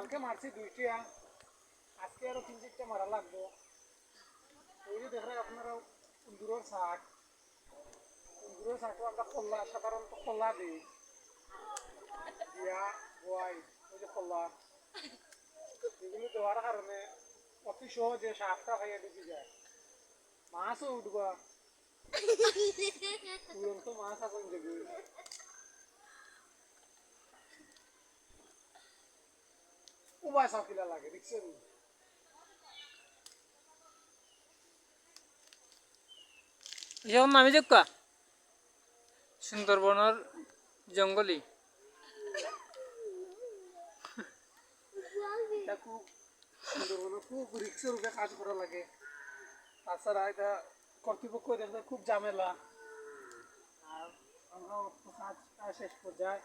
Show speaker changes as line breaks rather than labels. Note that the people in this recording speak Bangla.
কালকে মারছি 2টা, আজকে আরো 3-4টা মারা লাগবো। ওই যে দেখেন আপনারা কুন্দুরের শাক, কুন্দুরের শাকও আমরা খোল্লা সাধারণত খোল্লা দিই দিয়া বয়, ওই যে খোল্লা এগুলো দেওয়ার কারণে অতি সহজে শাকটা খাইয়া ঢুকে যায়। মাছও উঠবা, উড়ন্ত মাছ এখন দেখবি। উবাই সাকিলা লাগে দেখছেন।
যেমন নামি দেখা সুন্দরবনের জঙ্গলি
এটা খুব সুন্দরবনে খুব রিক্সের রূপে কাজ করা লাগে। তাছাড়া এটা কর্তৃপক্ষ দেখবে খুব ঝামেলা। আর আমরা কাজ শেষ পর্যায়ে